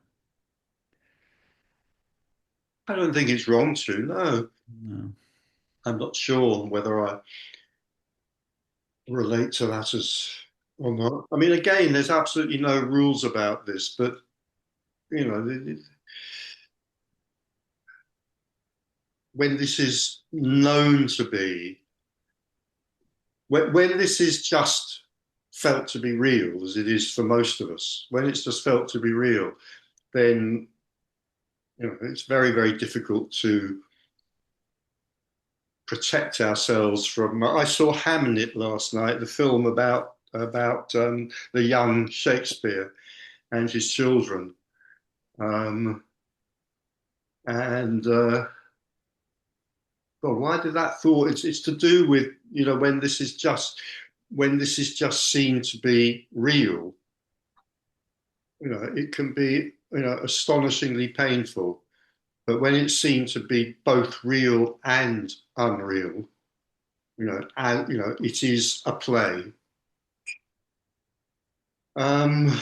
B: I don't think it's wrong to, no.
A: no?
B: I'm not sure whether I relate to that as or not. I mean, again, there's absolutely no rules about this, but you know, when this is known to be, when this is just felt to be real, as it is for most of us, when it's just felt to be real, then it's very, very difficult to protect ourselves from. I saw Hamnet last night, the film about the young Shakespeare and his children, um, and God, why did that thought? It's to do with when this is just seen to be real. It can be astonishingly painful, but when it's seen to be both real and unreal, and it is a play. Um,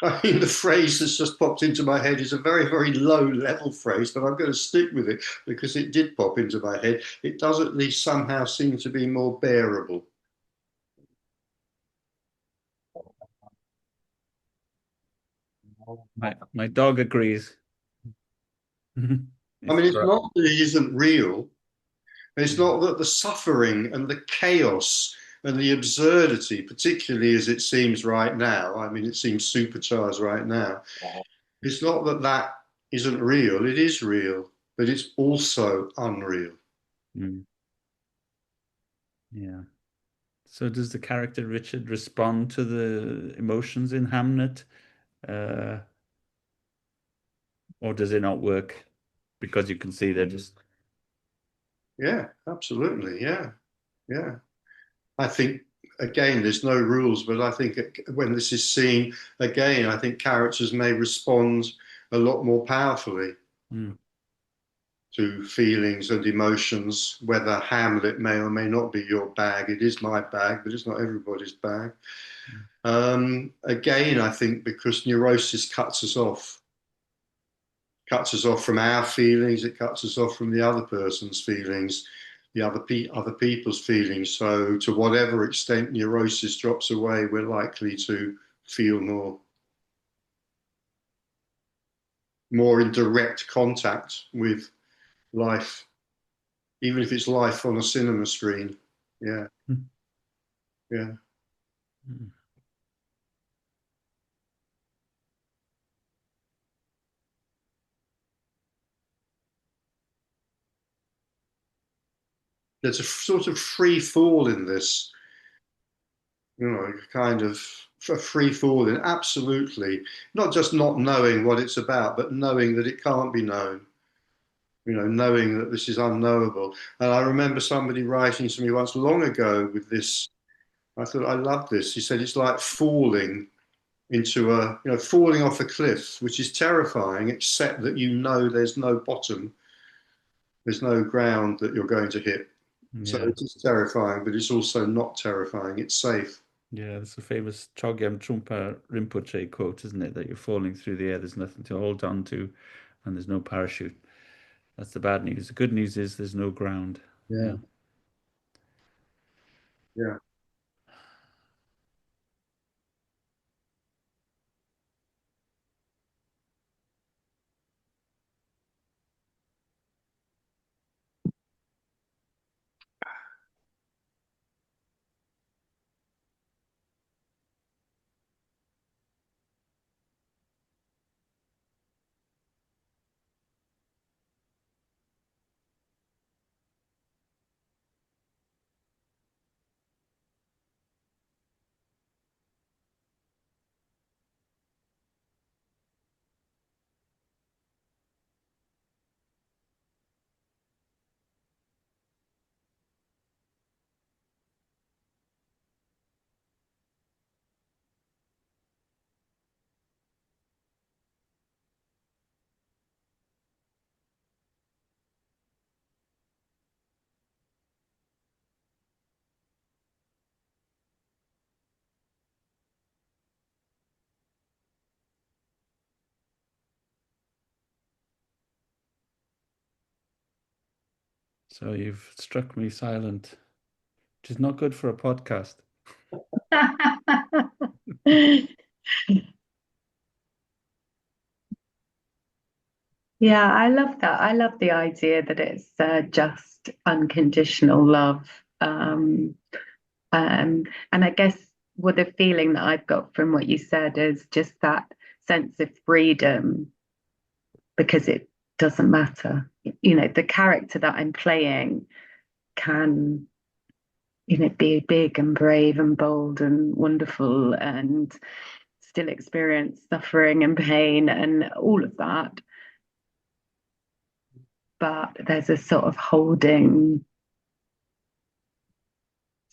B: I mean, the phrase that's just popped into my head is a very, very low level phrase, but I'm going to stick with it because it did pop into my head. It does at least somehow seem to be more bearable.
A: My dog agrees.
B: I
A: It's
B: mean, it's
A: right.
B: not that it isn't real. It's not that the suffering and the chaos and the absurdity, particularly as it seems right now, I mean, it seems supercharged right now, it's not that that isn't real, it is real, but it's also unreal.
A: Mm. Yeah. So does the character Richard respond to the emotions in Hamnet, uh, or does it not work because you can see they're just
B: Yeah, absolutely. Yeah, yeah. I think, again, there's no rules, but I think when this is seen again, I think characters may respond a lot more powerfully
A: mm,
B: to feelings and emotions, whether Hamlet may or may not be your bag. It is my bag, but it's not everybody's bag. Again, I think because neurosis cuts us off from our feelings, it cuts us off from the other person's feelings, the other people's feelings. So, to whatever extent neurosis drops away, we're likely to feel more in direct contact with life, even if it's life on a cinema screen. Yeah,
A: mm,
B: yeah.
A: mm.
B: There's a sort of free fall in this, kind of a free fall in absolutely, not just not knowing what it's about, but knowing that it can't be known, knowing that this is unknowable. And I remember somebody writing to me once long ago with this. I thought, I love this. He said it's like falling into falling off a cliff, which is terrifying, except that there's no bottom, there's no ground that you're going to hit. So
A: Yeah.
B: it is terrifying, but it's also not terrifying. It's safe.
A: Yeah, that's a famous Chogyam Trungpa Rinpoche quote, isn't it? That you're falling through the air, there's nothing to hold on to, and there's no parachute. That's the bad news. The good news is there's no ground.
B: Yeah,
A: Yeah.
B: yeah.
A: So you've struck me silent, which is not good for a podcast.
C: Yeah, I love that. I love the idea that it's just unconditional love. And I guess what the feeling that I've got from what you said is just that sense of freedom because it doesn't matter. The character that I'm playing can, be big and brave and bold and wonderful and still experience suffering and pain and all of that. But there's a sort of holding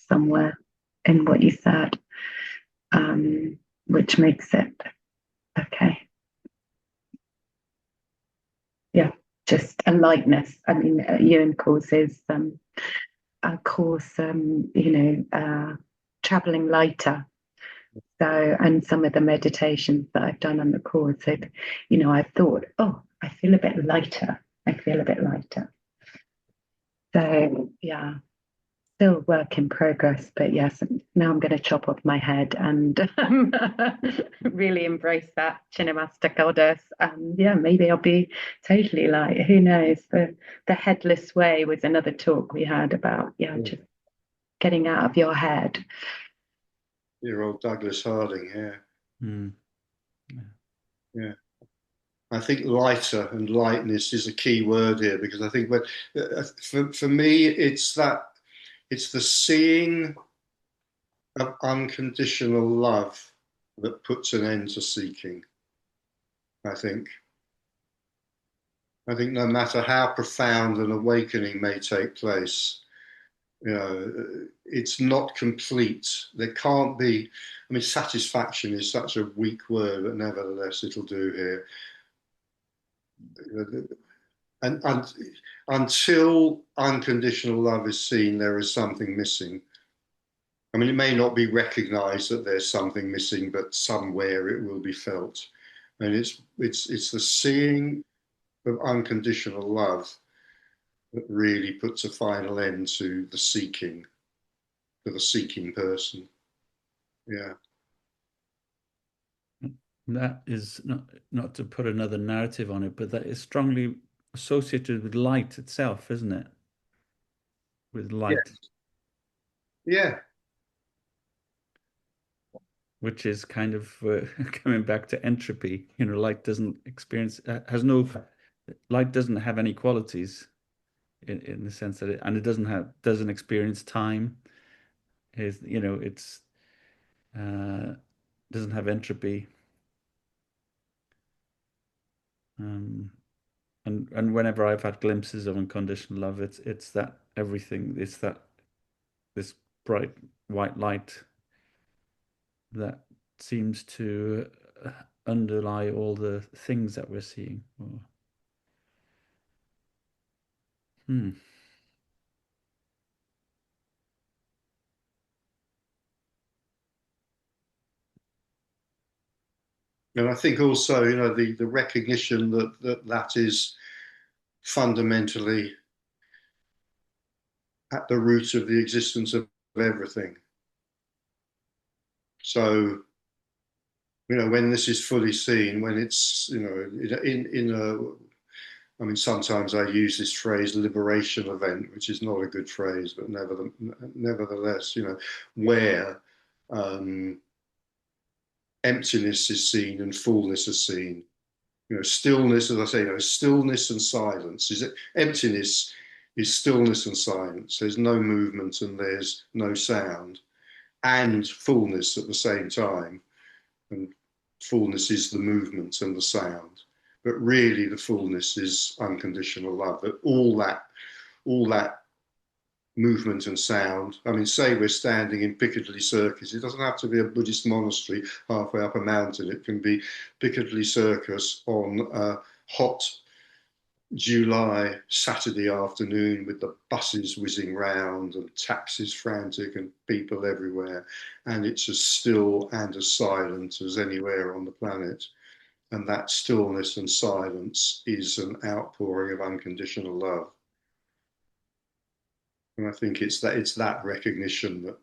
C: somewhere in what you said, which makes it okay. Yeah, just a lightness. I mean, Ewan calls his course, traveling lighter. So, and some of the meditations that I've done on the course, I've thought, oh, I feel a bit lighter. I feel a bit lighter. So, yeah. Still work in progress, but yes, now I'm going to chop off my head and really embrace that Cinemaster goddess. And yeah, maybe I'll be totally like, who knows? The headless way was another talk we had about, yeah, just getting out of your head.
B: Dear old Douglas Harding, yeah.
A: Mm.
B: Yeah. I think lighter and lightness is a key word here because I think when for me it's the seeing of unconditional love that puts an end to seeking. I think. I think no matter how profound an awakening may take place, it's not complete. There can't be. I mean, satisfaction is such a weak word, but nevertheless, it'll do here. And until unconditional love is seen, there is something missing. I mean, it may not be recognized that there's something missing, but somewhere it will be felt. And it's the seeing of unconditional love that really puts a final end to the seeking, for the seeking person. Yeah.
A: That is not to put another narrative on it, but that is strongly associated with light itself, isn't it? With
B: Yeah.
A: light,
B: Yeah.
A: which is kind of coming back to entropy. Light doesn't experience has no light doesn't have any qualities in the sense that it doesn't experience time. It's uh, doesn't have entropy. Um, and whenever I've had glimpses of unconditional love, it's that everything. It's that this bright white light that seems to underlie all the things that we're seeing. Hmm.
B: And I think also, the recognition that is fundamentally at the root of the existence of everything. So, when this is fully seen, when it's, in a, I mean, sometimes I use this phrase liberation event, which is not a good phrase, but nevertheless, where um, emptiness is seen and fullness is seen. Stillness, as I say, stillness and silence. Is it emptiness is stillness and silence. There's no movement and there's no sound, and fullness at the same time. And fullness is the movement and the sound. But really, the fullness is unconditional love. That all that movement and sound. I mean, say we're standing in Piccadilly Circus. It doesn't have to be a Buddhist monastery halfway up a mountain. It can be Piccadilly Circus on a hot July Saturday afternoon with the buses whizzing round and taxis frantic and people everywhere. And it's as still and as silent as anywhere on the planet. And that stillness and silence is an outpouring of unconditional love. And I think it's that recognition that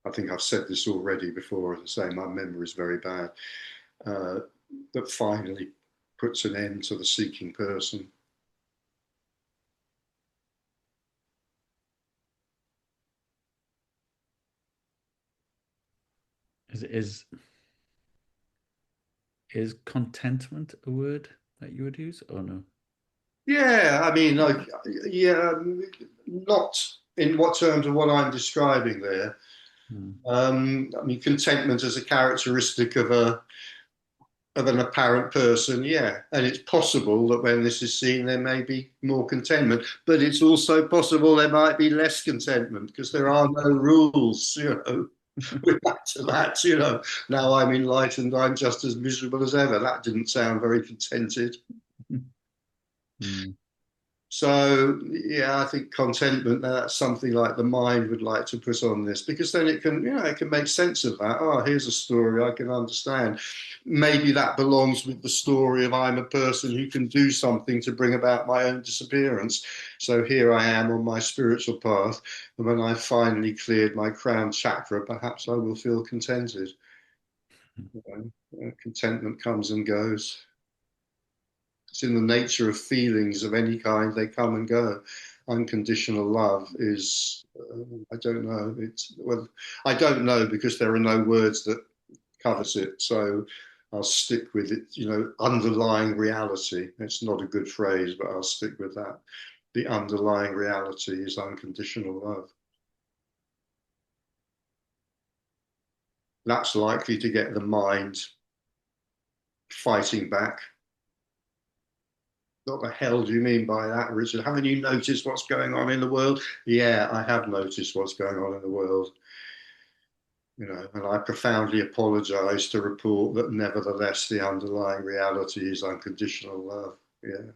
B: I think I've said this already before. As I say, my memory is very bad. Uh, that finally puts an end to the seeking person.
A: Is is contentment a word that you would use or no?
B: Yeah, I mean, like, yeah, not in what terms of what I'm describing there.
A: Hmm.
B: I mean, contentment as a characteristic of an apparent person, yeah. And it's possible that when this is seen, there may be more contentment, but it's also possible there might be less contentment because there are no rules. We're back to that. Now I'm enlightened, I'm just as miserable as ever. That didn't sound very contented.
A: Hmm.
B: So yeah, I think contentment, that's something like the mind would like to put on this, because then it can, it can make sense of that. Oh, here's a story I can understand. Maybe that belongs with the story of I'm a person who can do something to bring about my own disappearance. So here I am on my spiritual path, and when I've finally cleared my crown chakra, perhaps I will feel contented. Contentment comes and goes. It's in the nature of feelings of any kind, they come and go. Unconditional love is, I don't know. Well, I don't know because there are no words that covers it. So I'll stick with it, underlying reality. It's not a good phrase, but I'll stick with that. The underlying reality is unconditional love. That's likely to get the mind fighting back. What the hell do you mean by that, Richard? Haven't you noticed what's going on in the world? Yeah, I have noticed what's going on in the world. And I profoundly apologize to report that nevertheless the underlying reality is unconditional love. Yeah.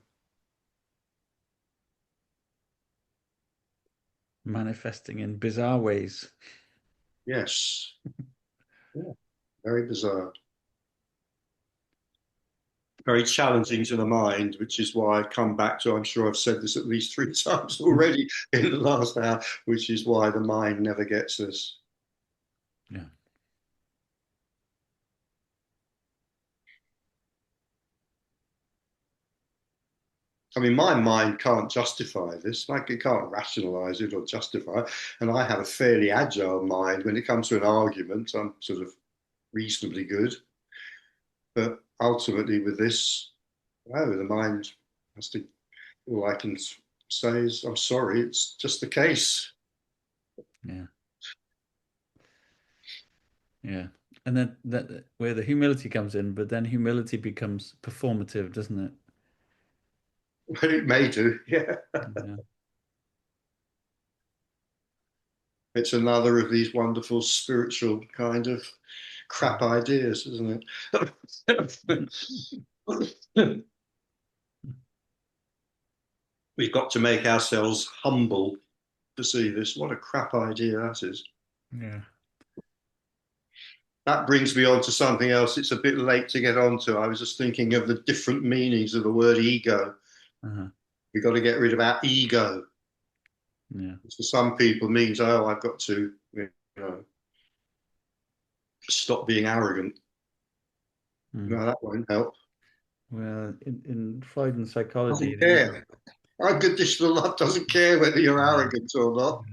A: Manifesting in bizarre ways.
B: Yes. Yeah. Very bizarre. Very challenging to the mind, which is why I come back to, I'm sure I've said this at least 3 times already in the last hour, which is why the mind never gets us.
A: Yeah.
B: I mean, my mind can't justify this. Like, it can't rationalize it or justify it. And I have a fairly agile mind. When it comes to an argument, I'm sort of reasonably good. But ultimately, with this, no, the mind has to, all I can say is, I'm sorry, it's just the case.
A: Yeah. Yeah. And then that where the humility comes in, but then humility becomes performative, doesn't it?
B: But it may do, yeah.
A: Yeah.
B: It's another of these wonderful spiritual kind of crap ideas, isn't it? We've got to make ourselves humble to see this. What a crap idea that is.
A: Yeah.
B: That brings me on to something else. It's a bit late to get onto. I was just thinking of the different meanings of the word ego.
A: Uh-huh.
B: We've got to get rid of our ego.
A: Yeah.
B: Which for some people means, oh, I've got to, know, stop being arrogant.
A: Mm.
B: No, that won't help.
A: Well, in Freud and psychology,
B: Doesn't
A: the ego,
B: care. Unconditional love doesn't care whether you're arrogant or not.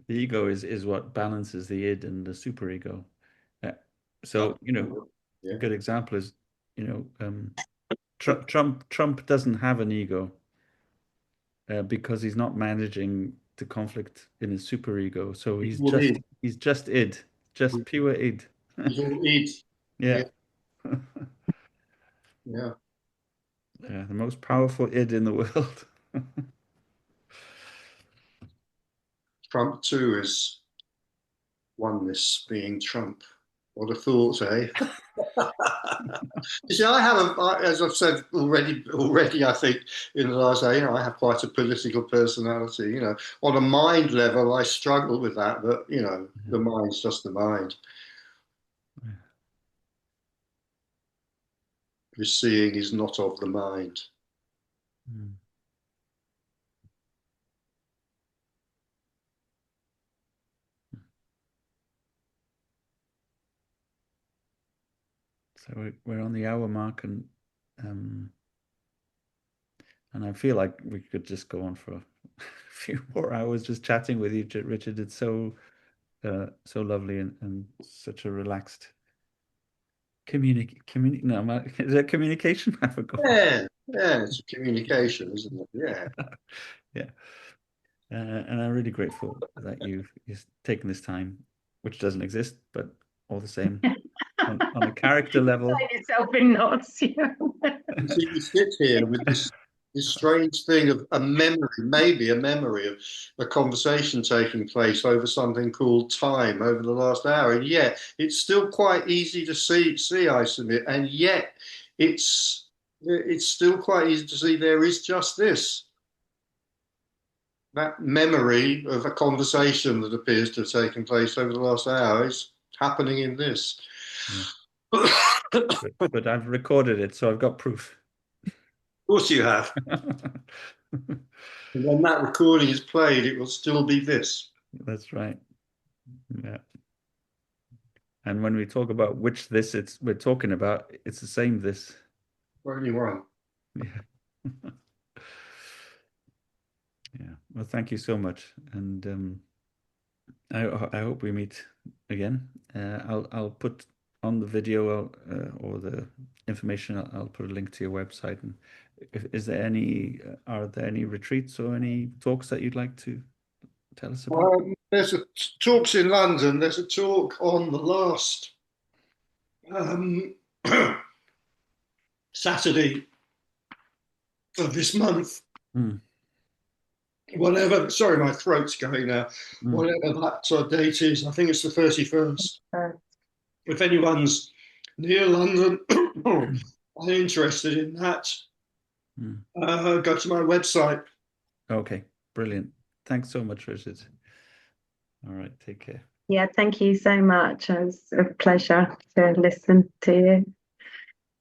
A: the ego is what balances the id and the superego. Uh, so, a
B: Yeah.
A: good example is, Trump doesn't have an ego because he's not managing the conflict in his superego. So
B: He's all id.
A: he's just id, just pure id.
B: He's all id.
A: Yeah.
B: Yeah. Yeah.
A: Yeah, the most powerful id in the world.
B: Trump too is oneness being Trump. What a thought, eh? You see, as I've said already, I think in the last day, I have quite a political personality. On a mind level, I struggle with that, but the mind's just the mind. The seeing is not of the mind.
A: Mm. So we're on the hour mark, um, and I feel like we could just go on for a few more hours just chatting with you, Richard. It's so lovely and such a relaxed no, is that communication? I forgot.
B: Yeah, yeah, it's communication, isn't it? Yeah.
A: Yeah. And I'm really grateful that you've taken this time, which doesn't exist, but all the same, on a character level.
C: Tie yourself in knots.
B: You see, you sit here with this strange thing of a memory, maybe a memory of a conversation taking place over something called time over the last hour. And yet it's still quite easy to see, I submit. And yet it's it's still quite easy to see there is just this. That memory of a conversation that appears to have taken place over the last hour is happening in this.
A: Yeah.
B: Of
A: But I've recorded it, so I've got proof.
B: course you have. And when that recording is played, it will still be this.
A: That's right. Yeah. And when we talk about which this we're talking about, it's the same this.
B: Only one.
A: Yeah. Yeah. Well, thank you so much. And I hope we meet again. I'll put on the video or the information. I'll put a link to your website. And is there any are there any retreats or any talks that you'd like to tell us about?
B: There's talks in London. There's a talk on the last Saturday of this month.
A: Mm.
B: Whatever. Sorry, my throat's going now. Whatever that date is, I think it's the 31st. If anyone's near London and interested in that, go to my website.
A: Okay, brilliant. Thanks so much, Richard. All right, take care.
C: Yeah, thank you so much. It was a pleasure to listen to you.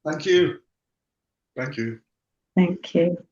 B: Thank you. Thank you.
C: Thank you.